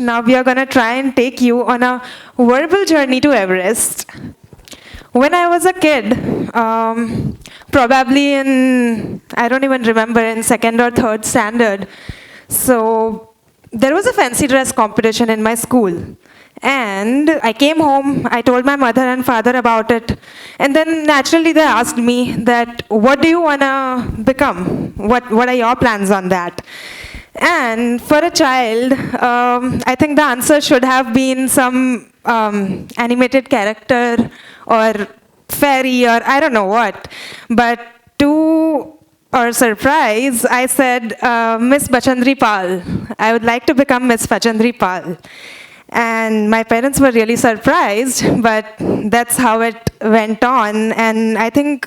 Now we are going to try and take you on a verbal journey to Everest. When I was a kid, probably I don't even remember, in second or third standard, so there was a fancy dress competition in my school. And I came home, I told my mother and father about it. And then naturally they asked me that, what do you want to become? What are your plans on that? And for a child, I think the answer should have been some animated character or fairy or I don't know what. But to our surprise, I said, Miss Bachandri Pal. I would like to become Miss Bachandri Pal. And my parents were really surprised, but that's how it went on. And I think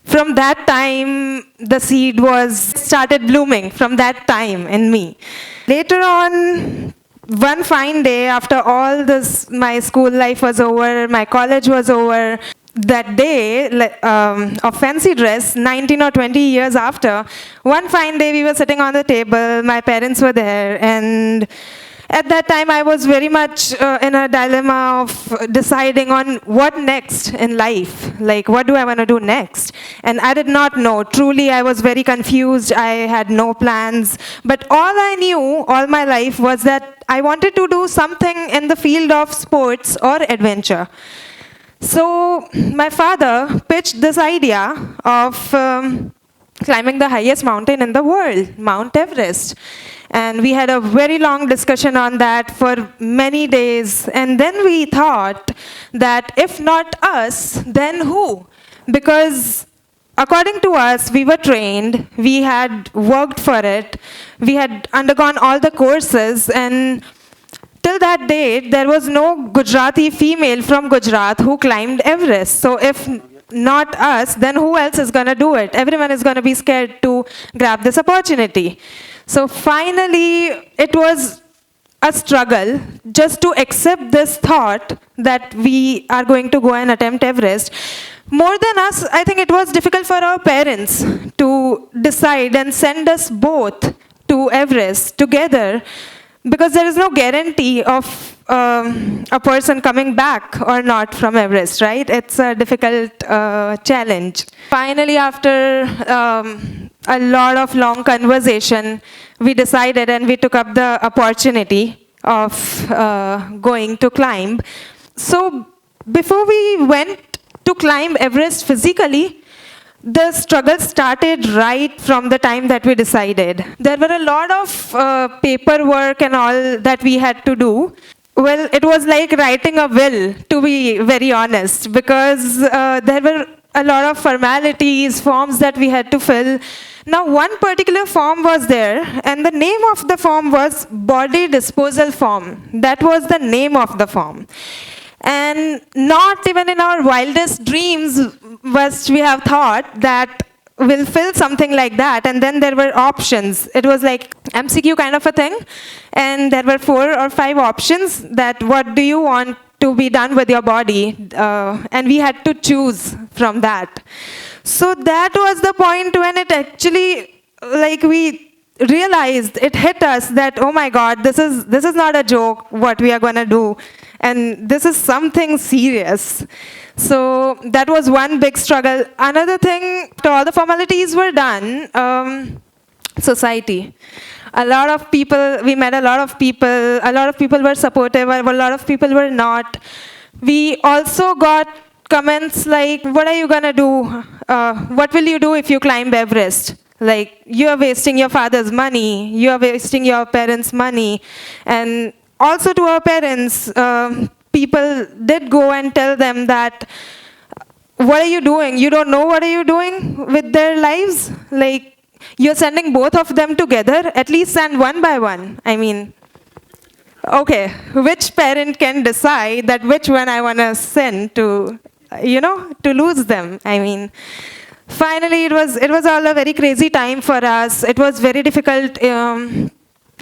from that time, the seed started blooming from that time in me. Later on, one fine day, after all this, my school life was over, my college was over, that day of fancy dress, 19 or 20 years after, one fine day we were sitting on the table, my parents were there, and at that time, I was very much in a dilemma of deciding on what next in life. Like, what do I want to do next? And I did not know. Truly, I was very confused. I had no plans. But all I knew all my life was that I wanted to do something in the field of sports or adventure. So my father pitched this idea of climbing the highest mountain in the world, Mount Everest. And we had a very long discussion on that for many days. And then we thought that if not us, then who? Because according to us, we were trained, we had worked for it, we had undergone all the courses, and till that date, there was no Gujarati female from Gujarat who climbed Everest. So if not us, then who else is going to do it? Everyone is going to be scared to grab this opportunity. So finally, it was a struggle just to accept this thought that we are going to go and attempt Everest. More than us, I think it was difficult for our parents to decide and send us both to Everest together, because there is no guarantee of a person coming back or not from Everest, right? It's a difficult challenge. Finally, after a lot of long conversation, we decided and we took up the opportunity of going to climb. So before we went to climb Everest physically, the struggle started right from the time that we decided. There were a lot of paperwork and all that we had to do. Well, it was like writing a will, to be very honest, because there were a lot of formalities, forms that we had to fill. Now, one particular form was there, and the name of the form was Body Disposal Form. That was the name of the form. And not even in our wildest dreams must we have thought that we'll fill something like that. And then there were options. It was like MCQ kind of a thing. And there were 4 or 5 options that what do you want to be done with your body? And we had to choose from that. So that was the point when it actually, like, we realized, it hit us that, oh my God, this is not a joke, what we are going to do. And this is something serious. So that was one big struggle. Another thing, after all the formalities were done, society. A lot of people, we met a lot of people were supportive, a lot of people were not. We also got comments like, what are you going to do? What will you do if you climb Everest? Like, you are wasting your father's money, you are wasting your parents' money. And also to our parents, people did go and tell them that, what are you doing? You don't know what are you doing with their lives? Like, you're sending both of them together, at least send one by one. I mean, okay, which parent can decide that which one I want to send to, to lose them? I mean, finally, it was all a very crazy time for us. It was very difficult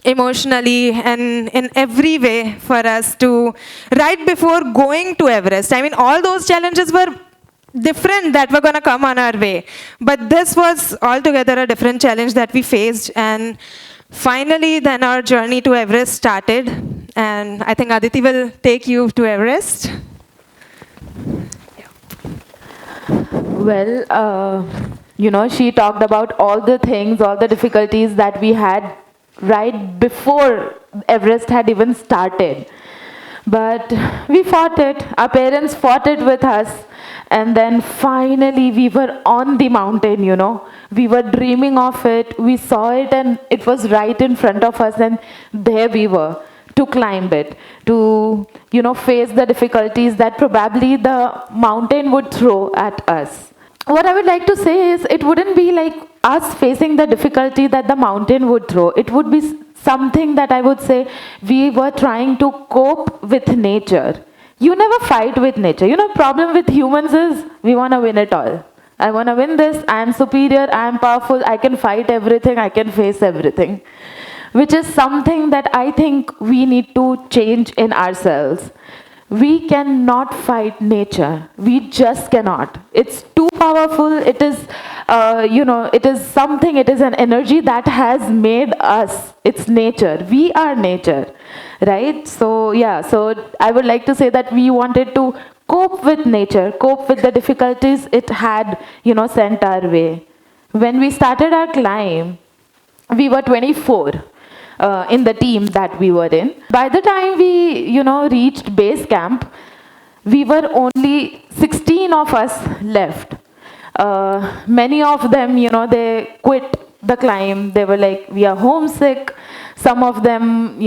emotionally and in every way for us to, right before going to Everest. I mean, all those challenges were different that were going to come on our way. But this was altogether a different challenge that we faced. And finally, then our journey to Everest started. And I think Aditi will take you to Everest. Well, she talked about all the things, all the difficulties that we had right before Everest had even started. But we fought it. Our parents fought it with us. And then finally we were on the mountain. We were dreaming of it. We saw it and it was right in front of us. And there we were to climb it, to, face the difficulties that probably the mountain would throw at us. What I would like to say is it wouldn't be like us facing the difficulty that the mountain would throw. It would be something that I would say we were trying to cope with nature. You never fight with nature. Problem with humans is we want to win it all. I want to win this. I am superior. I am powerful. I can fight everything. I can face everything. Which is something that I think we need to change in ourselves. We cannot fight nature. We just cannot. It's too powerful. It is, it is something, it is an energy that has made us. It's nature. We are nature, right? So, yeah, so I would like to say that we wanted to cope with nature, cope with the difficulties it had, sent our way. When we started our climb, we were 24 in the team that we were in. By the time we, reached base camp, we were only 16 of us left. Many of them, they quit the climb. They were like, we are homesick. Some of them,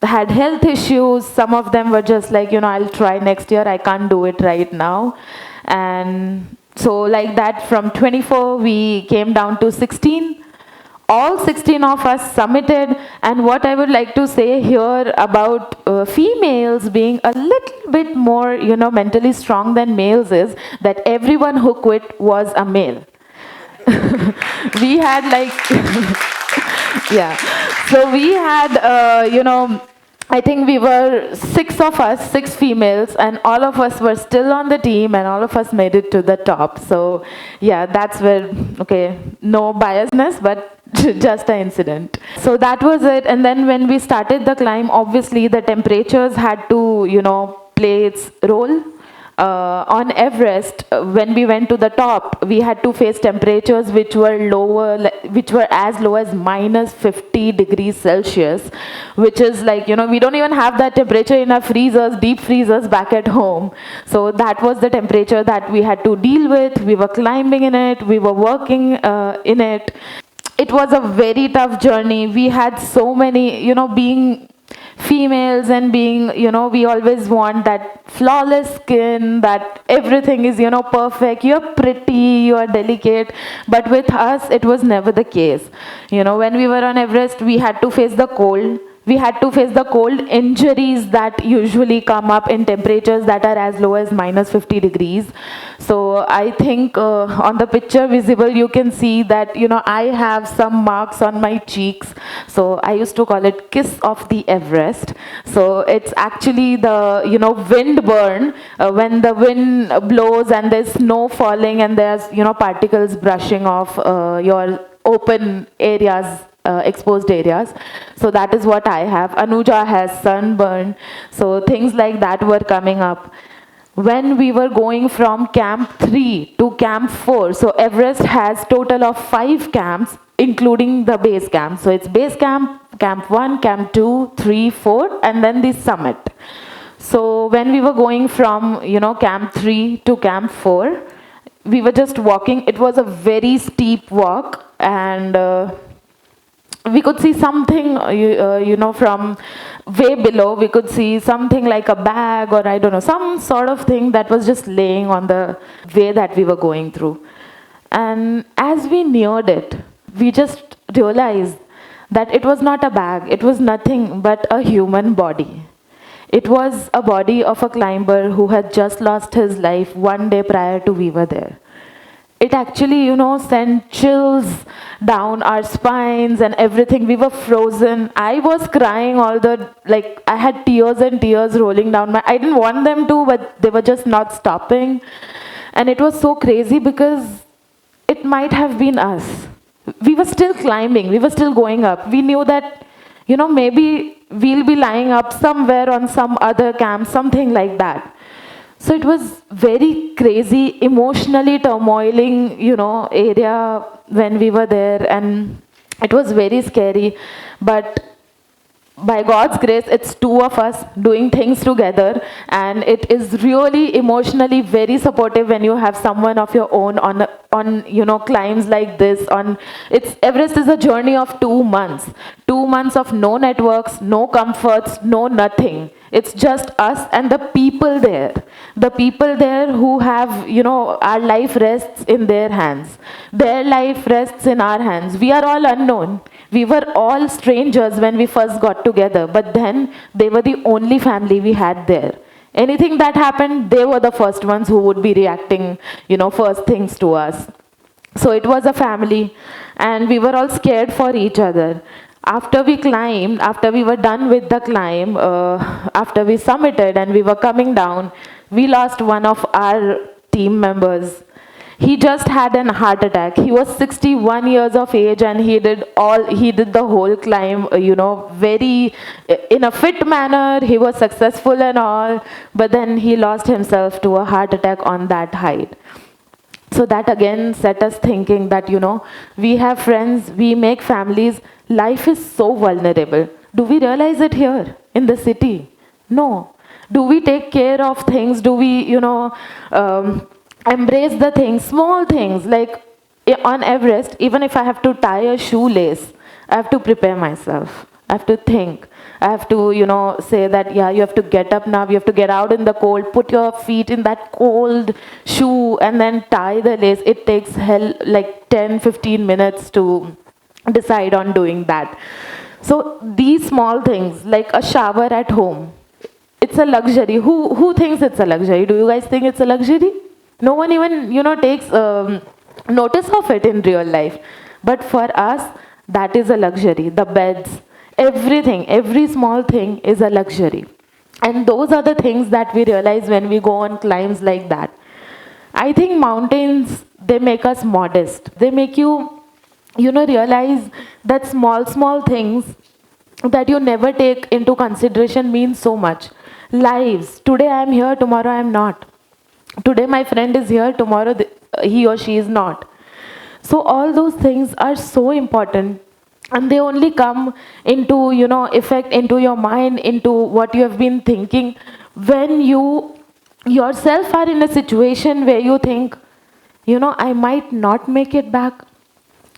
had health issues. Some of them were just like, I'll try next year. I can't do it right now. And so like that, from 24, we came down to 16. All 16 of us submitted, and what I would like to say here about females being a little bit more, mentally strong than males is that everyone who quit was a male. We had like, yeah. So we had, I think we were 6 of us, 6 females, and all of us were still on the team, and all of us made it to the top. So, yeah, that's where, okay, no biasness, but just an incident. So that was it. And then when we started the climb, obviously the temperatures had to, play its role. On Everest, when we went to the top, we had to face temperatures which were lower, which were as low as minus 50 degrees Celsius, which is like, we don't even have that temperature in our freezers, deep freezers back at home. So that was the temperature that we had to deal with. We were climbing in it, we were working in it. It was a very tough journey. We had so many, being females and being, we always want that flawless skin, that everything is, perfect. You're pretty, you're delicate. But with us, it was never the case. When we were on Everest, we had to face the cold. We had to face the cold injuries that usually come up in temperatures that are as low as minus 50 degrees. So I think on the picture visible, you can see that, I have some marks on my cheeks. So I used to call it kiss of the Everest. So it's actually the, wind burn, when the wind blows and there's snow falling and there's, particles brushing off your open areas, exposed areas. So that is what I have. Anuja has sunburn. So things like that were coming up. When we were going from camp 3 to camp 4, so Everest has total of 5 camps, including the base camp. So it's base camp, camp 1, camp 2, 3, 4, and then the summit. So when we were going from, camp 3 to camp 4, we were just walking. It was a very steep walk, and we could see something, from way below. We could see something like a bag, or I don't know, some sort of thing that was just laying on the way that we were going through. And as we neared it, we just realized that it was not a bag. It was nothing but a human body. It was a body of a climber who had just lost his life one day prior to we were there. It actually, sent chills down our spines and everything. We were frozen. I was crying I had tears and tears rolling down I didn't want them to, but they were just not stopping. And it was so crazy because it might have been us. We were still climbing. We were still going up. We knew that, maybe we'll be lying up somewhere on some other camp, something like that. So it was very crazy, emotionally turmoiling, area when we were there, and it was very scary. But by God's grace, it's two of us doing things together, and it is really emotionally very supportive when you have someone of your own on climbs like this. On it's Everest is a journey of 2 months, 2 months of no networks, no comforts, no nothing. It's just us and the people there who have our life rests in their hands, their life rests in our hands. We are all unknown. We were all strangers when we first got together, but then they were the only family we had there. Anything that happened, they were the first ones who would be reacting, first things to us. So it was a family, and we were all scared for each other. After we climbed, after we were done with the climb, after we summited and we were coming down, we lost one of our team members. He just had an heart attack. He was 61 years of age, and he did the whole climb, very in a fit manner. He was successful and all, but then he lost himself to a heart attack on that height. So that again set us thinking that, we have friends, we make families. Life is so vulnerable. Do we realize it here in the city? No. Do we take care of things? Do we, embrace the things, small things, like on Everest, even if I have to tie a shoelace, I have to prepare myself. I have to think. I have to, say that, yeah, you have to get up now, you have to get out in the cold, put your feet in that cold shoe, and then tie the lace. It takes hell, like 10, 15 minutes to decide on doing that. So these small things, like a shower at home, it's a luxury. Who thinks it's a luxury? Do you guys think it's a luxury? No one even, takes notice of it in real life. But for us, that is a luxury. The beds, everything, every small thing is a luxury. And those are the things that we realize when we go on climbs like that. I think mountains, they make us modest. They make you, realize that small things that you never take into consideration mean so much. Lives. Today I am here, tomorrow I am not. Today my friend is here, tomorrow he or she is not. So all those things are so important, and they only come into, effect into your mind, into what you have been thinking when you yourself are in a situation where you think, I might not make it back.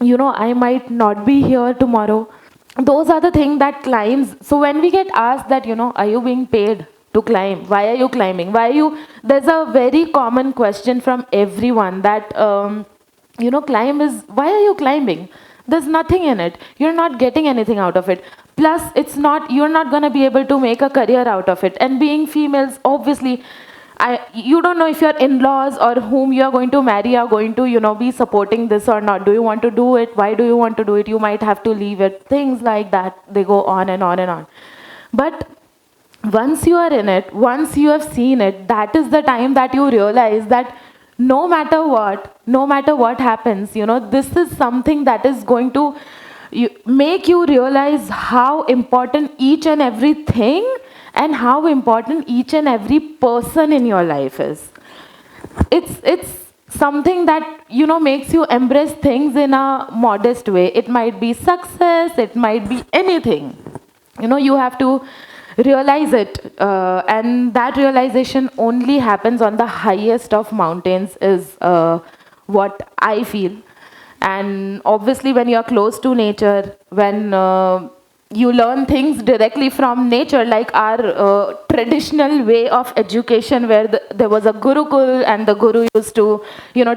I might not be here tomorrow. Those are the things that climbs. So when we get asked that, are you being paid to climb? Why are you climbing? There's a very common question from everyone that, climb is, why are you climbing? There's nothing in it. You're not getting anything out of it. Plus, you're not going to be able to make a career out of it. And being females, obviously, you don't know if your in-laws or whom you are going to marry are going to, be supporting this or not. Do you want to do it? Why do you want to do it? You might have to leave it. Things like that. They go on and on and on. But once you are in it, once you have seen it, that is the time that you realize that no matter what happens, this is something that is going to make you realize how important each and everything and how important each and every person in your life is. It's something that, makes you embrace things in a modest way. It might be success, it might be anything. You have to realize it, and that realization only happens on the highest of mountains is what I feel. And obviously when you are close to nature, when you learn things directly from nature, like our traditional way of education where there was a gurukul, and the guru used to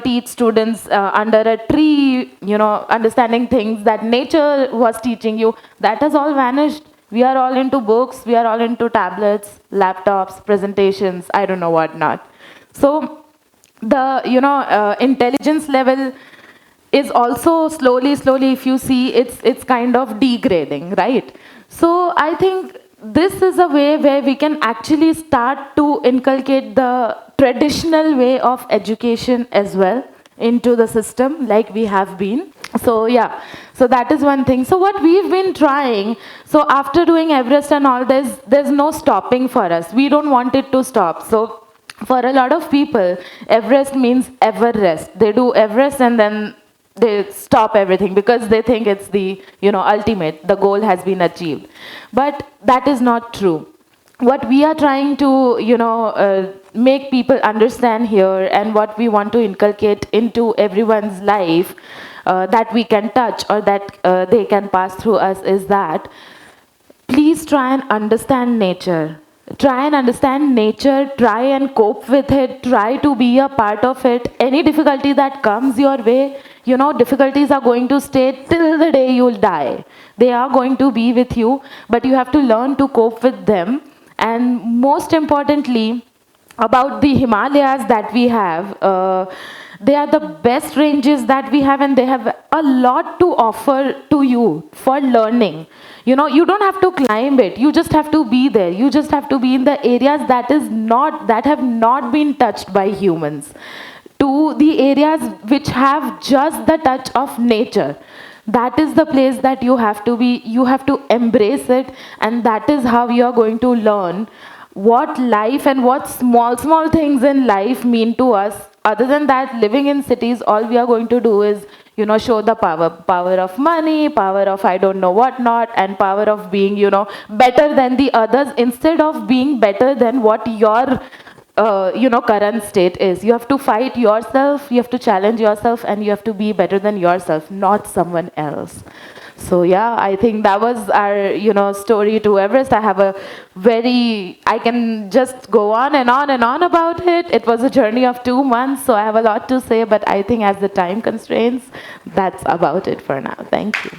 teach students under a tree, understanding things that nature was teaching you, that has all vanished. We are all into books, we are all into tablets, laptops, presentations, I don't know what not. So the intelligence level is also slowly, if you see, it's kind of degrading, right? So I think this is a way where we can actually start to inculcate the traditional way of education as well into the system, like we have been. So yeah, so that is one thing. So what we've been trying, so after doing Everest and all, there's no stopping for us. We don't want it to stop. So for a lot of people, Everest means ever rest. They do Everest and then they stop everything because they think it's the, ultimate, the goal has been achieved. But that is not true. What we are trying to, make people understand here, and what we want to inculcate into everyone's life, that we can touch, or that they can pass through us, is that please try and understand nature. Try and understand nature, try and cope with it, try to be a part of it. Any difficulty that comes your way, difficulties are going to stay till the day you'll die. They are going to be with you, but you have to learn to cope with them. And most importantly, about the Himalayas that we have, they are the best ranges that we have, and they have a lot to offer to you for learning. You don't have to climb it. You just have to be there. You just have to be in the areas that have not been touched by humans, to the areas which have just the touch of nature. That is the place that you have to be. You have to embrace it, and that is how you are going to learn what life and what small things in life mean to us. Other than that, living in cities, all we are going to do is, show the power of money, power of I don't know what not, and power of being, better than the others, instead of being better than what your current state is. You have to fight yourself, you have to challenge yourself, and you have to be better than yourself, not someone else. So yeah, I think that was our, story to Everest. I can just go on and on and on about it. It was a journey of 2 months, so I have a lot to say, but I think as the time constraints, that's about it for now. Thank you.